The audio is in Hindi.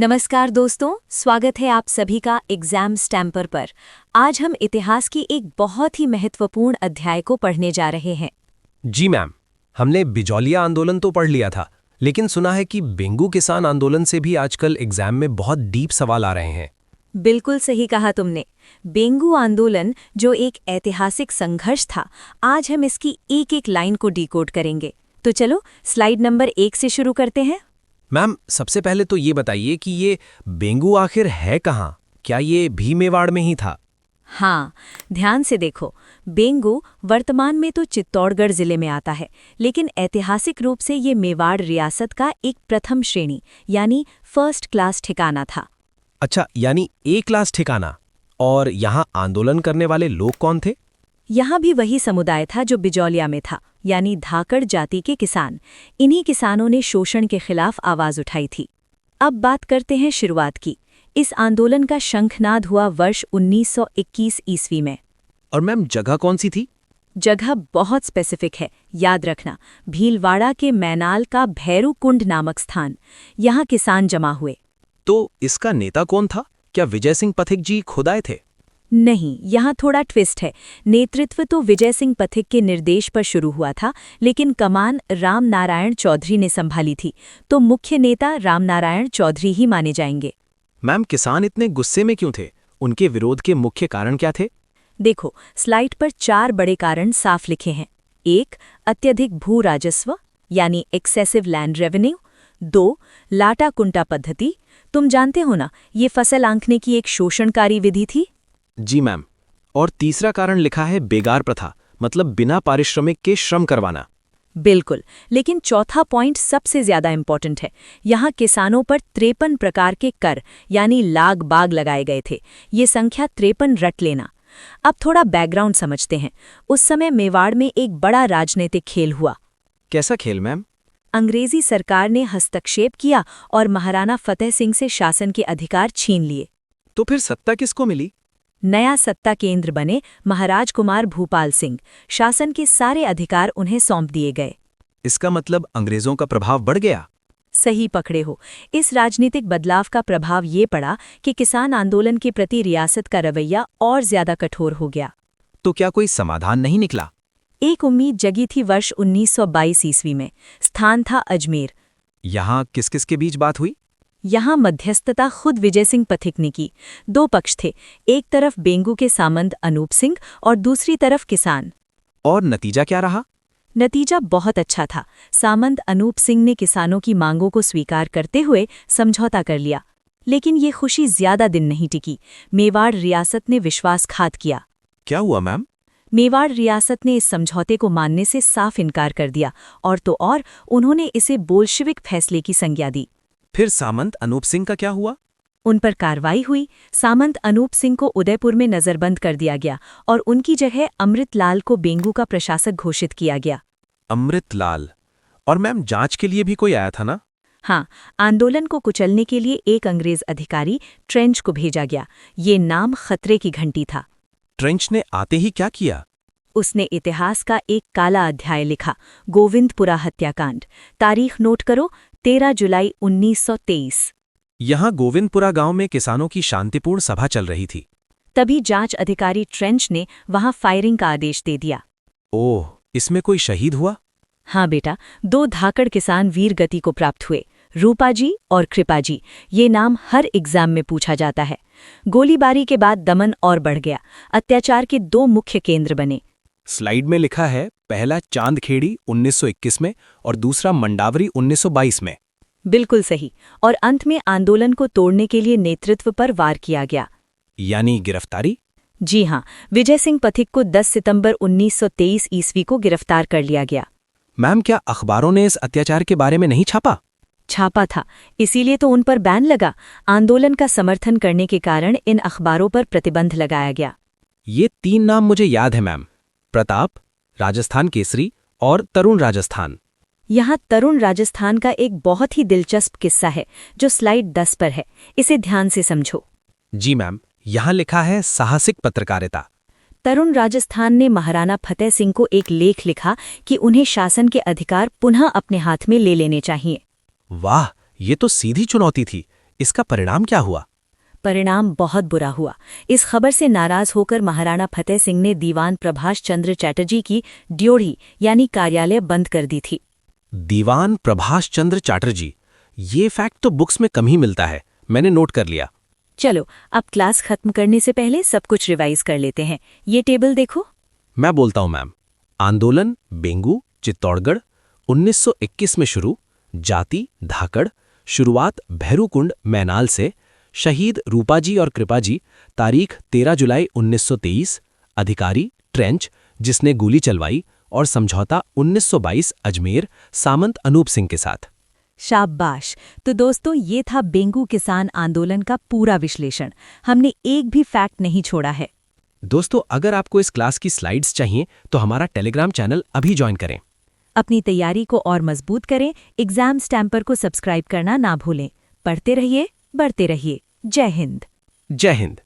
नमस्कार दोस्तों, स्वागत है आप सभी का एग्जाम स्टैम्पर पर। आज हम इतिहास की एक बहुत ही महत्वपूर्ण अध्याय को पढ़ने जा रहे हैं। जी मैम, हमने बिजौलिया आंदोलन तो पढ़ लिया था, लेकिन सुना है कि बेंगू किसान आंदोलन से भी आजकल एग्जाम में बहुत डीप सवाल आ रहे हैं। बिल्कुल सही कहा तुमने। बेंगू आंदोलन जो एक ऐतिहासिक संघर्ष था, आज हम इसकी एक एक लाइन को डिकोड करेंगे। तो चलो स्लाइड नंबर 1 से शुरू करते हैं। मैम, सबसे पहले तो ये बताइए कि ये बेंगू आखिर है कहाँ? क्या ये भी मेवाड़ में ही था? हाँ, ध्यान से देखो। बेंगू वर्तमान में तो चित्तौड़गढ़ जिले में आता है, लेकिन ऐतिहासिक रूप से ये मेवाड़ रियासत का एक प्रथम श्रेणी यानी फर्स्ट क्लास ठिकाना था। अच्छा, यानी ए क्लास ठिकाना। और यहाँ आंदोलन करने वाले लोग कौन थे? यहाँ भी वही समुदाय था जो बिजौलिया में था, यानी धाकड़ जाति के किसान। इन्हीं किसानों ने शोषण के खिलाफ आवाज उठाई थी। अब बात करते हैं शुरुआत की। इस आंदोलन का शंखनाद हुआ वर्ष 1921 ईस्वी में। और मैम, जगह कौन सी थी? जगह बहुत स्पेसिफिक है, याद रखना। भीलवाड़ा के मैनाल का भैरू कुंड नामक स्थान। यहाँ किसान जमा हुए। तो इसका नेता कौन था? क्या विजय सिंह पथिक जी खुद आए थे? नहीं, यहाँ थोड़ा ट्विस्ट है। नेतृत्व तो विजय सिंह पथिक के निर्देश पर शुरू हुआ था, लेकिन कमान राम नारायण चौधरी ने संभाली थी, तो मुख्य नेता राम नारायण चौधरी ही माने जाएंगे। मैम, किसान इतने गुस्से में क्यों थे? उनके विरोध के मुख्य कारण क्या थे? देखो, स्लाइड पर 4 बड़े कारण साफ लिखे हैं। 1. अत्यधिक भू राजस्व यानी एक्सेसिव लैंड रेवेन्यू। 2. लाटा कुंटा पद्धति। तुम जानते हो ना, ये फसल आंकने की एक शोषणकारी विधि थी। जी मैम। और तीसरा कारण लिखा है बेगार प्रथा, मतलब बिना पारिश्रमिक के श्रम करवाना। बिल्कुल, लेकिन चौथा पॉइंट सबसे ज्यादा इंपॉर्टेंट है। यहाँ किसानों पर 53 प्रकार के कर यानी लाग बाग लगाए गए थे। ये संख्या 53 रट लेना। अब थोड़ा बैकग्राउंड समझते हैं। उस समय मेवाड़ में एक बड़ा राजनीतिक खेल हुआ। कैसा खेल मैम? अंग्रेजी सरकार ने हस्तक्षेप किया और महाराणा फतेह सिंह से शासन के अधिकार छीन लिए। तो फिर सत्ता किसको मिली? नया सत्ता केंद्र बने महाराज कुमार भूपाल सिंह। शासन के सारे अधिकार उन्हें सौंप दिए गए। इसका मतलब अंग्रेजों का प्रभाव बढ़ गया। सही पकड़े हो। इस राजनीतिक बदलाव का प्रभाव ये पड़ा कि किसान आंदोलन के प्रति रियासत का रवैया और ज्यादा कठोर हो गया। तो क्या कोई समाधान नहीं निकला? एक उम्मीद जगी थी वर्ष 1922 ईस्वी में। स्थान था अजमेर। यहाँ किस किस के बीच बात हुई? यहाँ मध्यस्थता खुद विजय सिंह पथिक ने की। 2 पक्ष थे, एक तरफ बेंगू के सामंत अनूप सिंह और दूसरी तरफ किसान। और नतीजा क्या रहा? नतीजा बहुत अच्छा था। सामंत अनूप सिंह ने किसानों की मांगों को स्वीकार करते हुए समझौता कर लिया। लेकिन ये खुशी ज्यादा दिन नहीं टिकी। मेवाड़ रियासत ने विश्वासघात किया। क्या हुआ मैम? मेवाड़ रियासत ने इस समझौते को मानने से साफ इनकार कर दिया, और तो और उन्होंने इसे बोल्शेविक फैसले की संज्ञा दी। फिर सामंत अनूप सिंह का क्या हुआ? उन पर कार्रवाई हुई। सामंत अनूप सिंह को उदयपुर में नजरबंद कर दिया गया और उनकी जगह अमृतलाल को बेंगू का प्रशासक घोषित किया गया। अमृतलाल। और मैम, जांच के लिए भी कोई आया था ना? हाँ, आंदोलन को कुचलने के लिए एक अंग्रेज अधिकारी ट्रेंच को भेजा गया। ये नाम खतरे की घंटी था। ट्रेंच ने आते ही क्या किया? उसने इतिहास का एक काला अध्याय लिखा, गोविंदपुरा हत्याकांड। तारीख नोट करो, 13 जुलाई 1923। यहाँ गोविंदपुरा गांव में किसानों की शांतिपूर्ण सभा चल रही थी। तभी जांच अधिकारी ट्रेंच ने वहां फायरिंग का आदेश दे दिया। ओह, इसमें कोई शहीद हुआ? हाँ बेटा, 2 धाकड़ किसान वीर गति को प्राप्त हुए, रूपा जी और कृपा जी। ये नाम हर एग्जाम में पूछा जाता है। गोलीबारी के बाद दमन और बढ़ गया। अत्याचार के 2 मुख्य केंद्र बने। स्लाइड में लिखा है, पहला चांदखेड़ी 1921 में और दूसरा मंडावरी 1922 में। बिल्कुल सही। और अंत में आंदोलन को तोड़ने के लिए नेतृत्व पर वार किया गया। यानी गिरफ्तारी? जी हाँ, विजय सिंह पथिक को 10 सितंबर 1923 ईस्वी को गिरफ्तार कर लिया गया। मैम, क्या अखबारों ने इस अत्याचार के बारे में नहीं छापा? छापा था, इसीलिए तो उन पर बैन लगा। आंदोलन का समर्थन करने के कारण इन अखबारों पर प्रतिबंध लगाया गया। ये 3 नाम मुझे याद है मैम, प्रताप, राजस्थान केसरी और तरुण राजस्थान। यहाँ तरुण राजस्थान का एक बहुत ही दिलचस्प किस्सा है जो स्लाइड 10 पर है। इसे ध्यान से समझो। जी मैम, यहाँ लिखा है साहसिक पत्रकारिता। तरुण राजस्थान ने महाराणा फतेह सिंह को एक लेख लिखा कि उन्हें शासन के अधिकार पुनः अपने हाथ में ले लेने चाहिए। वाह, ये तो सीधी चुनौती थी। इसका परिणाम क्या हुआ? परिणाम बहुत बुरा हुआ। इस खबर से नाराज होकर महाराणा फतेह सिंह ने दीवान प्रभाष चंद्र चैटर्जी की ड्योढ़ी यानी कार्यालय बंद कर दी थी। दीवान प्रभाष चंद्र चैटर्जी, ये फैक्ट तो बुक्स में कम ही मिलता है, मैंने नोट कर लिया। चलो अब क्लास खत्म करने से पहले सब कुछ रिवाइज कर लेते हैं। ये टेबल देखो। मैं बोलता हूं मैम। आंदोलन बेंगू चित्तौड़गढ़ 1921 में शुरू, जाति धाकड़, शुरुआत भैरूकुंड मैनाल से, शहीद रूपाजी और कृपाजी तारीख 13 जुलाई 1923, अधिकारी ट्रेंच जिसने गोली चलवाई, और समझौता 1922 अजमेर सामंत अनूप सिंह के साथ। शाबाश। तो दोस्तों ये था बेंगू किसान आंदोलन का पूरा विश्लेषण। हमने एक भी फैक्ट नहीं छोड़ा है। दोस्तों अगर आपको इस क्लास की स्लाइड्स चाहिए तो हमारा टेलीग्राम चैनल अभी ज्वाइन करें। अपनी तैयारी को और मजबूत करें। एग्जाम स्टैम्पर को सब्सक्राइब करना ना भूलें। पढ़ते रहिए, बढ़ते रहिए। जय हिंद। जय हिंद।